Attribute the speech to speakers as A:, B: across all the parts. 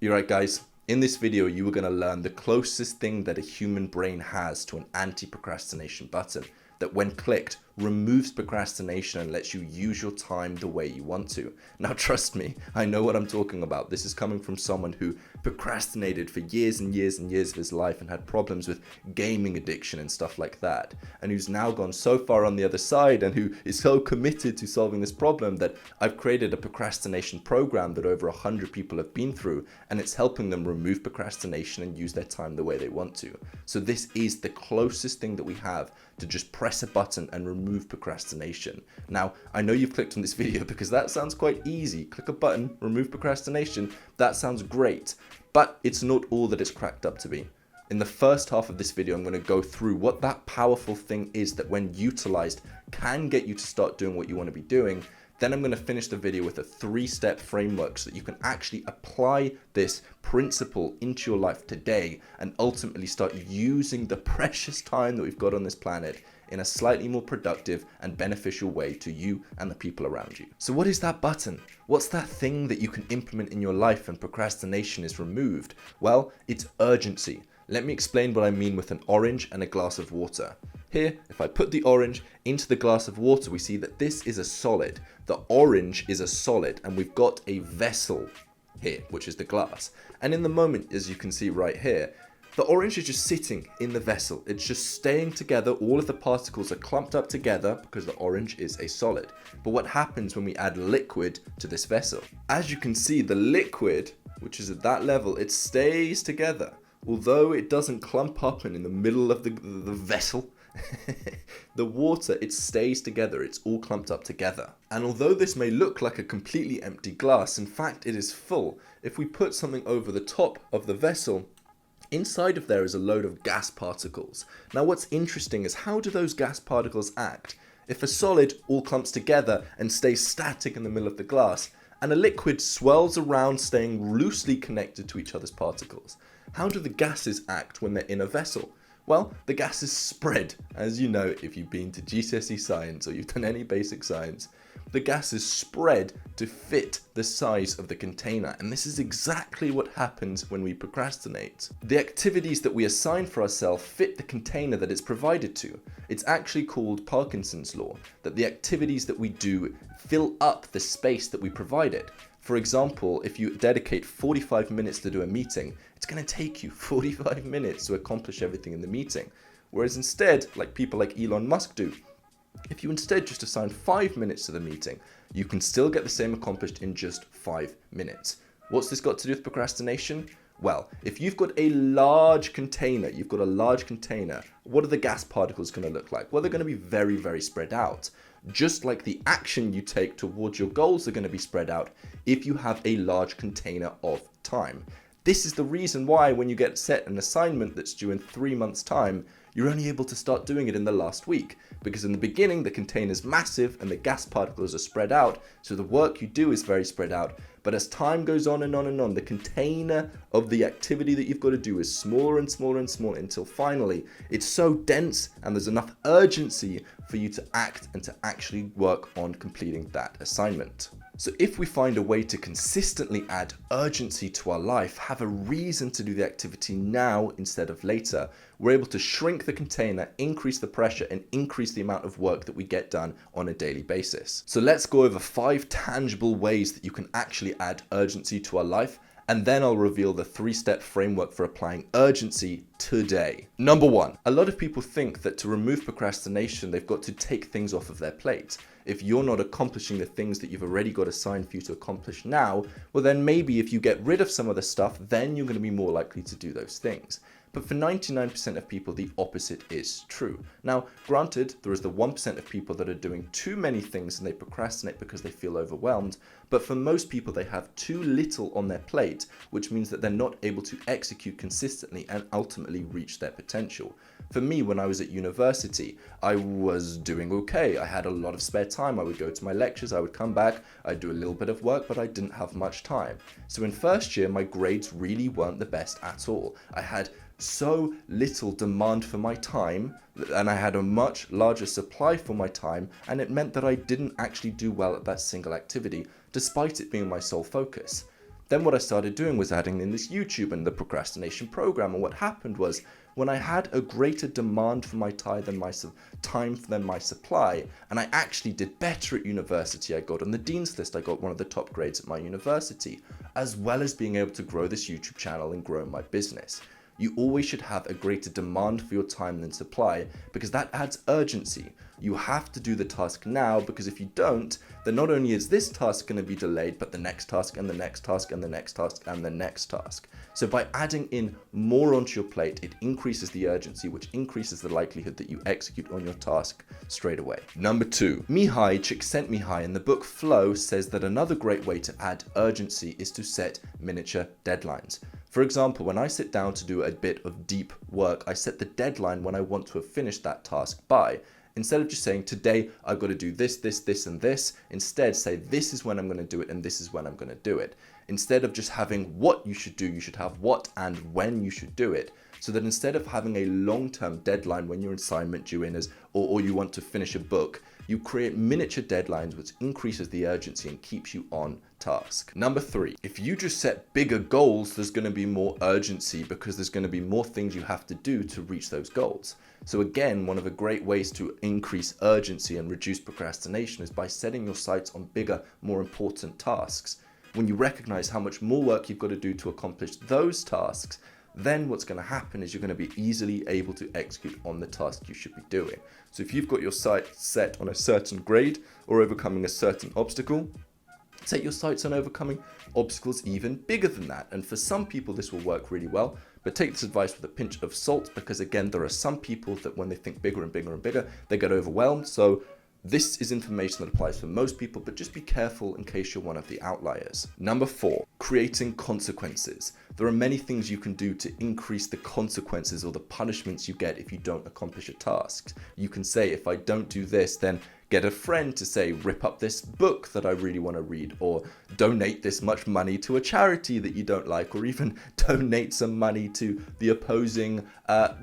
A: You're right, guys. In this video, you are going to learn the closest thing that a human brain has to an anti-procrastination button that when clicked removes procrastination and lets you use your time the way you want to. Now trust me, I know what I'm talking about. This is coming from someone who procrastinated for years and years and years of his life and had problems with gaming addiction and stuff like that, and who's now gone so far on the other side and who is so committed to solving this problem that I've created a procrastination program that over 100 people have been through, and it's helping them remove procrastination and use their time the way they want to. So this is the closest thing that we have to just press a button and remove procrastination. Now, I know you've clicked on this video because that sounds quite easy. Click a button, remove procrastination. That sounds great, but it's not all that it's cracked up to be. In the first half of this video, I'm going to go through what that powerful thing is that when utilized can get you to start doing what you want to be doing. Then I'm going to finish the video with a 3-step framework so that you can actually apply this principle into your life today and ultimately start using the precious time that we've got on this planet in a slightly more productive and beneficial way to you and the people around you. So what is that button? What's that thing that you can implement in your life and procrastination is removed? Well, it's urgency. Let me explain what I mean with an orange and a glass of water. Here, if I put the orange into the glass of water, we see that this is a solid. The orange is a solid, and we've got a vessel here, which is the glass. And in the moment, as you can see right here, the orange is just sitting in the vessel. It's just staying together. All of the particles are clumped up together because the orange is a solid. But what happens when we add liquid to this vessel? As you can see, the liquid, which is at that level, it stays together. Although it doesn't clump up and in the middle of the vessel, the water, it stays together. It's all clumped up together. And although this may look like a completely empty glass, in fact it is full. If we put something over the top of the vessel, inside of there is a load of gas particles. Now what's interesting is how do those gas particles act? If a solid all clumps together and stays static in the middle of the glass, and a liquid swirls around staying loosely connected to each other's particles, how do the gases act when they're in a vessel? Well, the gases spread. As you know, if you've been to GCSE science or you've done any basic science, the gases spread to fit the size of the container. And this is exactly what happens when we procrastinate. The activities that we assign for ourselves fit the container that it's provided to. It's actually called Parkinsons Law, that the activities that we do fill up the space that we provided. For example, if you dedicate 45 minutes to do a meeting, it's going to take you 45 minutes to accomplish everything in the meeting. Whereas instead, like people like Elon Musk do, if you instead just assign 5 minutes to the meeting, you can still get the same accomplished in just 5 minutes. What's this got to do with procrastination? Well, if you've got a large container, what are the gas particles going to look like? Well, they're going to be very, very spread out. Just like the action you take towards your goals are going to be spread out if you have a large container of time. This is the reason why when you get set an assignment that's due in 3 months' time, you're only able to start doing it in the last week. Because in the beginning, the container's massive and the gas particles are spread out, so the work you do is very spread out. But as time goes on and on and on, the container of the activity that you've got to do is smaller and smaller and smaller until finally it's so dense and there's enough urgency for you to act and to actually work on completing that assignment. So if we find a way to consistently add urgency to our life, have a reason to do the activity now instead of later, we're able to shrink the container, increase the pressure, and increase the amount of work that we get done on a daily basis. So let's go over 5 tangible ways that you can actually add urgency to our life, and then I'll reveal the 3-step framework for applying urgency today. Number 1, a lot of people think that to remove procrastination, they've got to take things off of their plate. If you're not accomplishing the things that you've already got assigned for you to accomplish now, well then maybe if you get rid of some of the stuff, then you're going to be more likely to do those things. But for 99% of people, the opposite is true. Now, granted, there is the 1% of people that are doing too many things and they procrastinate because they feel overwhelmed. But for most people, they have too little on their plate, which means that they're not able to execute consistently and ultimately reach their potential. For me, when I was at university, I was doing okay. I had a lot of spare time. I would go to my lectures, I would come back, I'd do a little bit of work, but I didn't have much time. So in first year, my grades really weren't the best at all. I had so little demand for my time, and I had a much larger supply for my time, and it meant that I didn't actually do well at that single activity, despite it being my sole focus. Then what I started doing was adding in this YouTube and the procrastination program. And what happened was, when I had a greater demand for my time than my supply, and I actually did better at university. I got on the dean's list. I got one of the top grades at my university, as well as being able to grow this YouTube channel and grow my business. You always should have a greater demand for your time than supply, because that adds urgency. You have to do the task now, because if you don't, then not only is this task going to be delayed, but the next task and the next task and the next task and the next task. So by adding in more onto your plate, it increases the urgency, which increases the likelihood that you execute on your task straight away. Number 2, Mihai Csikszentmihalyi in the book Flow says that another great way to add urgency is to set miniature deadlines. For example, when I sit down to do a bit of deep work, I set the deadline when I want to have finished that task by. Instead of just saying, today I've got to do this, this, this, and this, instead say, this is when I'm going to do it and this is when I'm going to do it. Instead of just having what you should do, you should have what and when you should do it. So that instead of having a long-term deadline when your assignment due in is, or you want to finish a book, you create miniature deadlines, which increases the urgency and keeps you on task. Number 3, if you just set bigger goals, there's going to be more urgency, because there's going to be more things you have to do to reach those goals. So again, one of the great ways to increase urgency and reduce procrastination is by setting your sights on bigger, more important tasks. When you recognize how much more work you've got to do to accomplish those tasks, then what's going to happen is you're going to be easily able to execute on the task you should be doing. So if you've got your sights set on a certain grade or overcoming a certain obstacle, set your sights on overcoming obstacles even bigger than that. And for some people, this will work really well, but take this advice with a pinch of salt, because again, there are some people that when they think bigger and bigger and bigger, they get overwhelmed. So this is information that applies for most people, but just be careful in case you're one of the outliers. Number 4, creating consequences. There are many things you can do to increase the consequences or the punishments you get if you don't accomplish a task. You can say, if I don't do this, then get a friend to say, rip up this book that I really want to read, or donate this much money to a charity that you don't like, or even donate some money to the opposing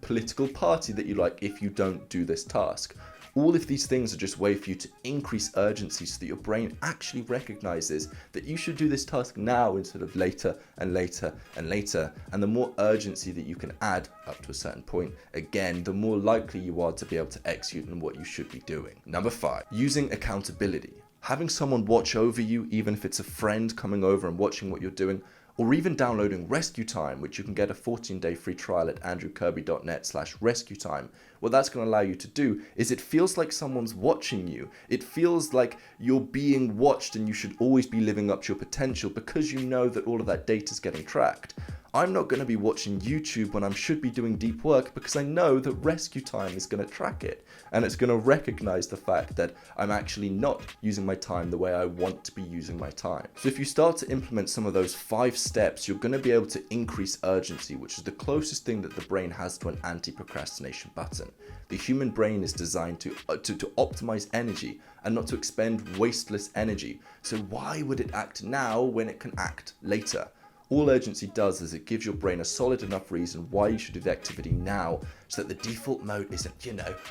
A: political party that you like if you don't do this task. All of these things are just a way for you to increase urgency so that your brain actually recognizes that you should do this task now instead of later and later and later. And the more urgency that you can add up to a certain point, again, the more likely you are to be able to execute on what you should be doing. Number 5, using accountability. Having someone watch over you, even if it's a friend coming over and watching what you're doing, or even downloading Rescue Time, which you can get a 14-day free trial at andrewkirby.net/rescuetime. What that's going to allow you to do is it feels like someone's watching you. It feels like you're being watched and you should always be living up to your potential, because you know that all of that data is getting tracked. I'm not going to be watching YouTube when I should be doing deep work, because I know that Rescue Time is going to track it, and it's going to recognize the fact that I'm actually not using my time the way I want to be using my time. So if you start to implement some of those 5 steps, you're going to be able to increase urgency, which is the closest thing that the brain has to an anti-procrastination button. The human brain is designed to optimize energy and not to expend wasteless energy. So why would it act now when it can act later? All urgency does is it gives your brain a solid enough reason why you should do the activity now, so that the default mode isn't,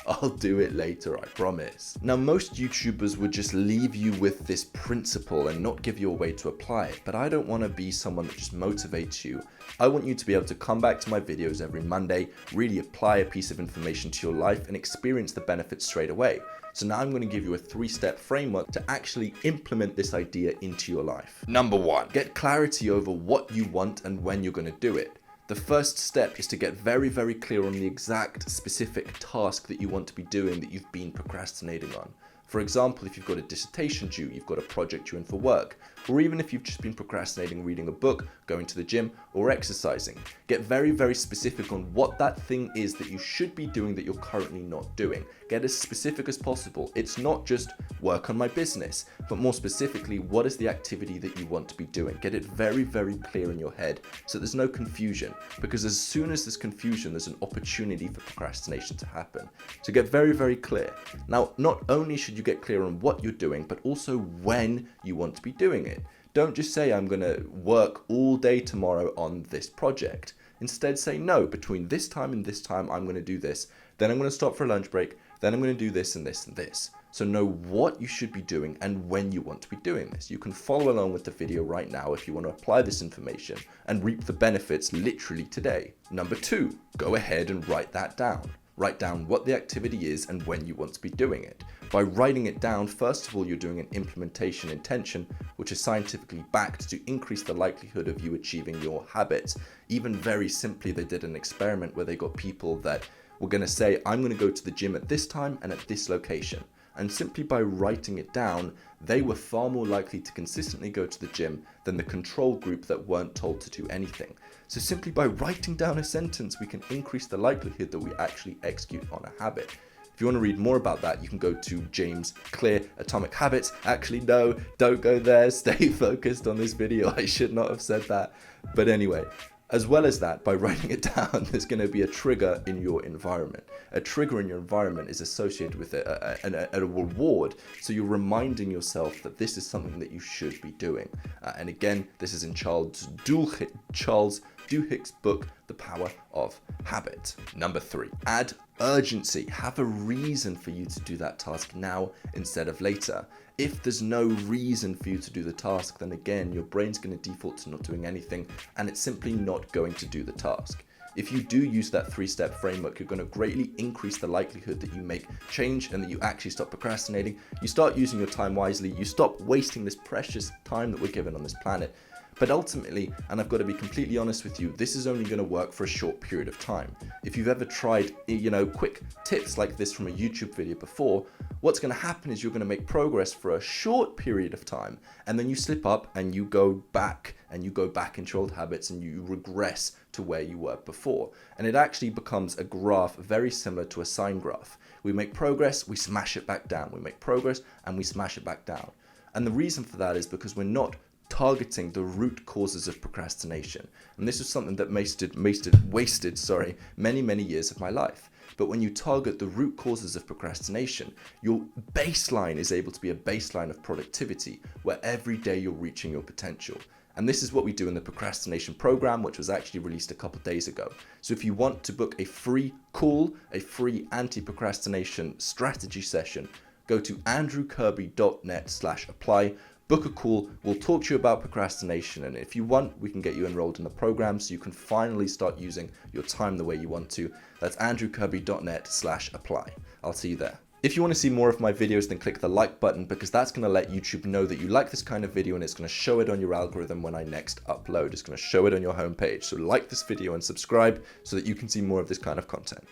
A: I'll do it later, I promise. Now, most YouTubers would just leave you with this principle and not give you a way to apply it, but I don't want to be someone that just motivates you. I want you to be able to come back to my videos every Monday, really apply a piece of information to your life and experience the benefits straight away. So now I'm going to give you a 3-step framework to actually implement this idea into your life. Number 1, get clarity over what you want and when you're going to do it. The first step is to get very, very clear on the exact specific task that you want to be doing that you've been procrastinating on. For example, if you've got a dissertation due, you've got a project due in for work, or even if you've just been procrastinating reading a book, going to the gym, or exercising. Get very, very specific on what that thing is that you should be doing that you're currently not doing. Get as specific as possible. It's not just work on my business, but more specifically, what is the activity that you want to be doing? Get it very, very clear in your head so there's no confusion, because as soon as there's confusion, there's an opportunity for procrastination to happen. So get very, very clear. Now, not only should you get clear on what you're doing, but also when you want to be doing it. Don't just say, I'm going to work all day tomorrow on this project. Instead, say, no, between this time and this time, I'm going to do this. Then I'm going to stop for a lunch break. Then I'm going to do this and this and this. So know what you should be doing and when you want to be doing this. You can follow along with the video right now if you want to apply this information and reap the benefits literally today. Number 2, go ahead and write that down. Write down what the activity is and when you want to be doing it. By writing it down, first of all, you're doing an implementation intention, which is scientifically backed to increase the likelihood of you achieving your habits. Even very simply, they did an experiment where they got people that were going to say, I'm going to go to the gym at this time and at this location. And simply by writing it down, they were far more likely to consistently go to the gym than the control group that weren't told to do anything. So simply by writing down a sentence, we can increase the likelihood that we actually execute on a habit. If you want to read more about that, you can go to James Clear Atomic Habits. Actually, no, don't go there. Stay focused on this video. I should not have said that. But anyway, as well as that, by writing it down, there's going to be a trigger in your environment. A trigger in your environment is associated with a reward, so you're reminding yourself that this is something that you should be doing. And again, this is in Charles Duhigg's book, The Power of Habit. Number 3, add urgency. Have a reason for you to do that task now instead of later. If there's no reason for you to do the task, then again, your brain's going to default to not doing anything, and it's simply not going to do the task. If you do use that 3-step framework, you're going to greatly increase the likelihood that you make change and that you actually stop procrastinating. You start using your time wisely. You stop wasting this precious time that we're given on this planet. But ultimately, and I've got to be completely honest with you, this is only going to work for a short period of time. If you've ever tried, quick tips like this from a YouTube video before, what's going to happen is you're going to make progress for a short period of time, and then you slip up and you go back into old habits and you regress to where you were before. And it actually becomes a graph very similar to a sine graph. We make progress, we smash it back down. We make progress and we smash it back down. And the reason for that is because we're not targeting the root causes of procrastination. And this is something that wasted many years of my life. But when you target the root causes of procrastination, your baseline is able to be a baseline of productivity where every day you're reaching your potential. And this is what we do in the procrastination program, which was actually released a couple days ago. So if you want to book a free call, a free anti-procrastination strategy session, go to andrewkirby.net/apply. Book a call, we'll talk to you about procrastination, and if you want, we can get you enrolled in the program so you can finally start using your time the way you want to. That's andrewkirby.net/apply. I'll see you there. If you want to see more of my videos, then click the like button, because that's going to let YouTube know that you like this kind of video, and it's going to show it on your algorithm when I next upload. It's going to show it on your homepage. So like this video and subscribe so that you can see more of this kind of content.